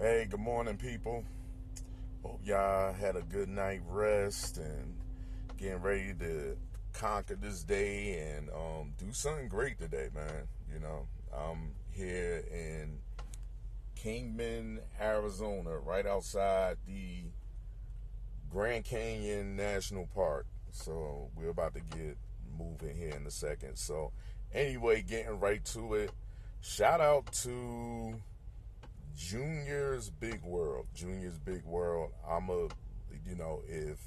Hey, good morning, people. Hope y'all had a good night rest and getting ready to conquer this day and do something great today, man. I'm here in Kingman, Arizona, right outside the Grand Canyon National Park. So we're about to get moving here in a second. So anyway, getting right to it. Shout out to Junior's Big World. Junior's Big World. If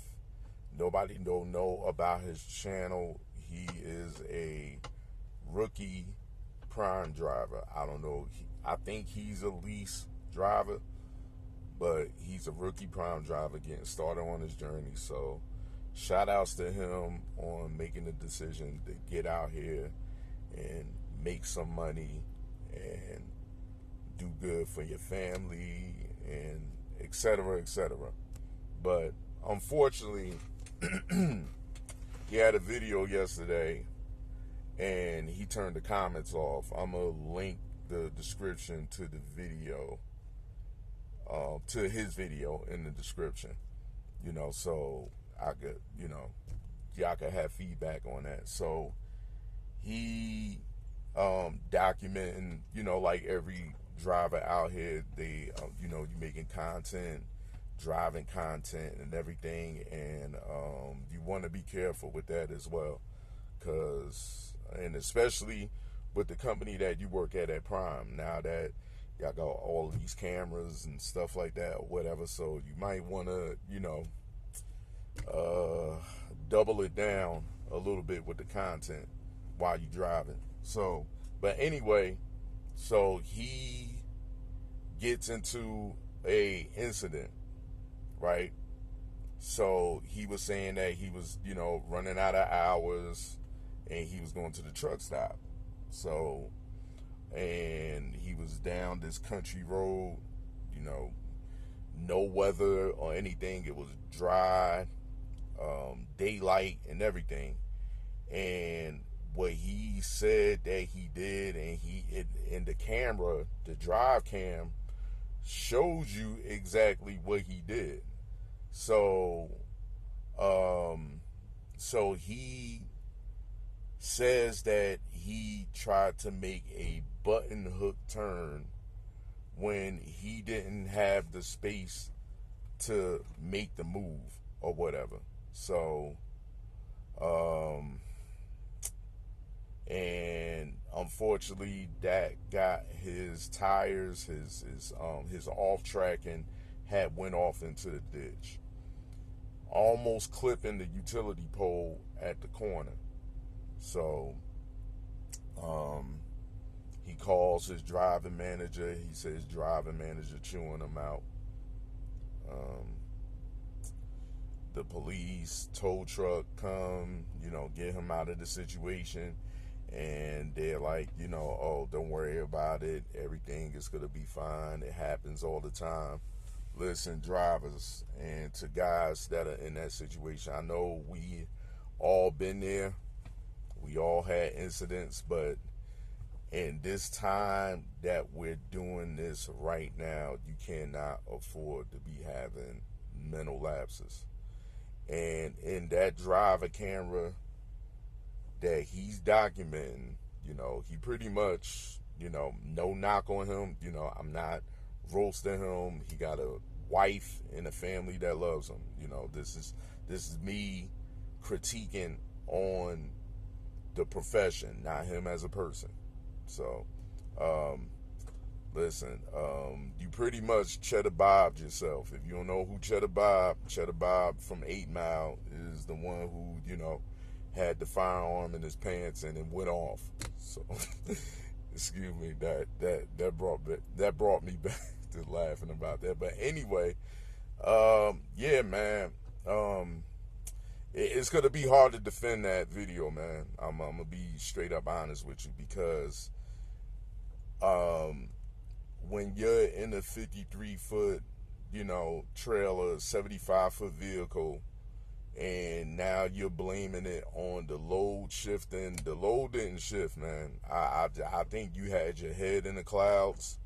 nobody don't know about his channel, he is a rookie prime driver. I don't know. I think he's a lease driver, but he's a rookie prime driver getting started on his journey. So shout outs to him on making the decision to get out here and make some money and do good for your family and et cetera, et cetera. But unfortunately, he had a video yesterday and he turned the comments off. I'm going to link the description to the video, to his video in the description, so I could, y'all could have feedback on that. So he documenting, like every driver out here, they, you making content, driving content and everything, and you want to be careful with that as well, and especially with the company that you work at Prime, now that y'all got all these cameras and stuff like that or whatever, so you might want to, double it down a little bit with the content while you're driving. So, but anyway, so he gets into a incident, right? So he was saying that he was, running out of hours and he was going to the truck stop. So, and he was down this country road, no weather or anything. It was dry, daylight and everything. And what he said that he did, and in the camera, the drive cam shows you exactly what he did. So he says that he tried to make a button hook turn when he didn't have the space to make the move or whatever. So and unfortunately that got his tires, his off tracking had went off into the ditch, almost clipping the utility pole at the corner. So he calls his driving manager. He says driving manager chewing him out. The police tow truck come, get him out of the situation. And they're like, oh, don't worry about it. Everything is going to be fine. It happens all the time. Listen, drivers, and to guys that are in that situation, I know we all been there. We all had incidents, but in this time that we're doing this right now, you cannot afford to be having mental lapses. And in that driver camera that he's documenting, he pretty much, no knock on him. I'm not roasting him. He got a wife and a family that loves him. This is me critiquing on the profession, not him as a person. So, listen, you pretty much Cheddar Bob yourself. If you don't know who Cheddar Bob from 8 Mile is the one who, had the firearm in his pants and it went off. So, excuse me, that brought me back to laughing about that. But anyway, yeah, man, it's gonna be hard to defend that video, man. I'm gonna be straight up honest with you, because when you're in a 53-foot, trailer, 75-foot vehicle, and now you're blaming it on the load shifting. The load didn't shift, man. I think you had your head in the clouds.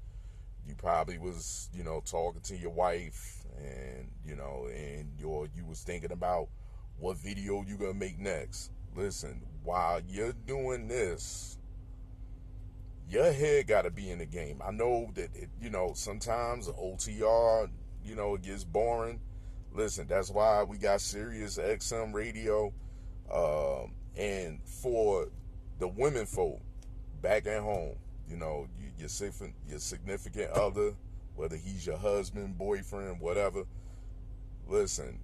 You probably was, talking to your wife, and you was thinking about what video you gonna make next. Listen, while you're doing this, your head gotta be in the game. I know that sometimes OTR, it gets boring. Listen, that's why we got Sirius XM radio. And for the women folk back at home, your significant other, whether he's your husband, boyfriend, whatever, listen,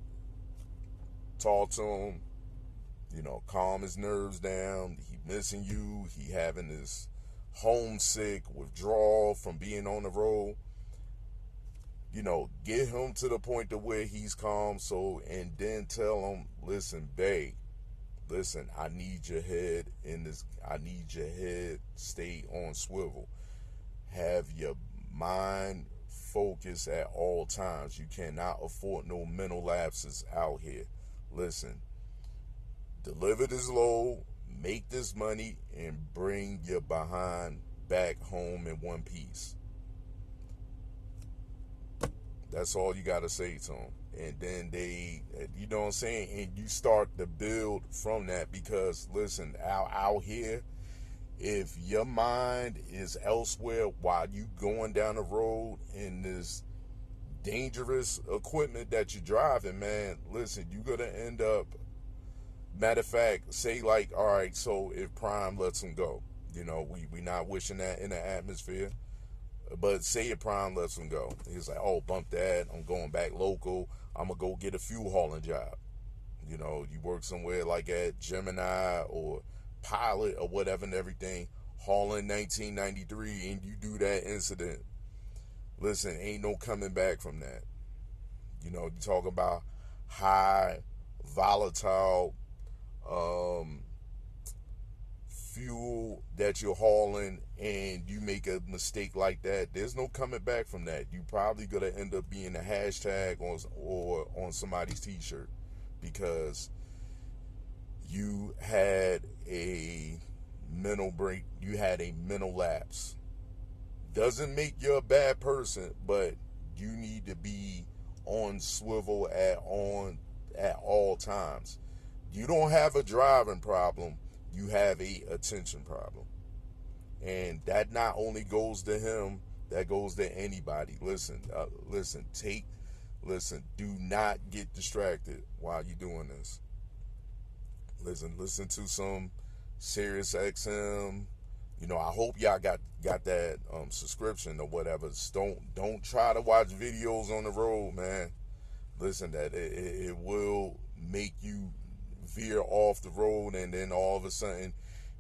talk to him, calm his nerves down. He missing you. He having this homesick withdrawal from being on the road. Get him to the point to where he's calm. And then tell him, listen, babe, listen, I need your head in this. I need your head stay on swivel. Have your mind focused at all times. You cannot afford no mental lapses out here. Listen, deliver this load, make this money, and bring your behind back home in one piece. That's all you got to say to them. And then they, you know what I'm saying? And you start to build from that, because, listen, out here, if your mind is elsewhere while you going down the road in this dangerous equipment that you're driving, man, listen, you're going to end up, matter of fact, say like, all right, so if Prime lets him go, we not wishing that in the atmosphere. But say your Prime lets him go. He's like, oh, bump that. I'm going back local. I'm going to go get a fuel hauling job. You work somewhere like at Gemini or Pilot or whatever and everything, hauling 1993, and you do that incident. Listen, ain't no coming back from that. You talk about high, volatile fuel that you're hauling, and you make a mistake like that, there's no coming back from that. You probably gonna end up being a hashtag on somebody's t-shirt, because you had a mental break, you had a mental lapse. Doesn't make you a bad person, but you need to be on swivel at all times. You don't have a driving problem, you have a attention problem. And that not only goes to him, that goes to anybody. Listen, do not get distracted while you're doing this. Listen to some Sirius XM. I hope y'all got that subscription or whatever. Don't try to watch videos on the road, man. Listen, that it will make you veer off the road, and then all of a sudden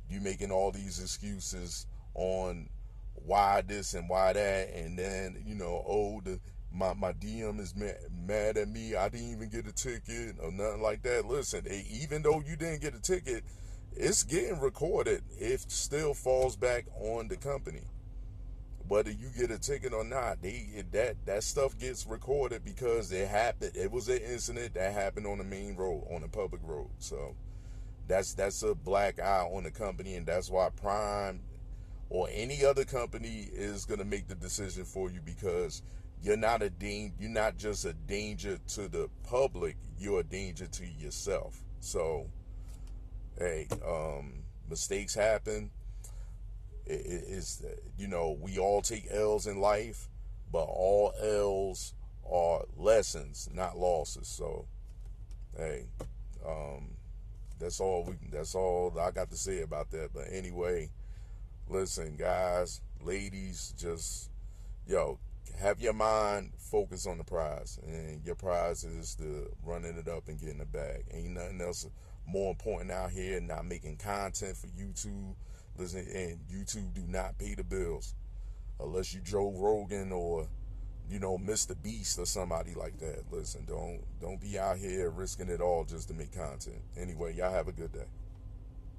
you making all these excuses on why this and why that, and then my DM is mad at me. I didn't even get a ticket or nothing like that. Listen, even though you didn't get a ticket, it's getting recorded. It still falls back on the company, whether you get a ticket or not. That stuff gets recorded because it happened. It was an incident that happened on the main road, on the public road. So that's a black eye on the company, and that's why Prime or any other company is gonna make the decision for you, because you're not just a danger to the public, you're a danger to yourself. So hey, mistakes happen. We all take L's in life, but all L's are lessons, not losses. So hey, that's all I got to say about that. But anyway, listen, guys, ladies, just have your mind focused on the prize, and your prize is the running it up and getting the bag. Ain't nothing else more important out here. Not making content for YouTube. Listen, and YouTube do not pay the bills unless you Joe Rogan or Mr. Beast or somebody like that. Listen, don't be out here risking it all just to make content. Anyway, y'all have a good day.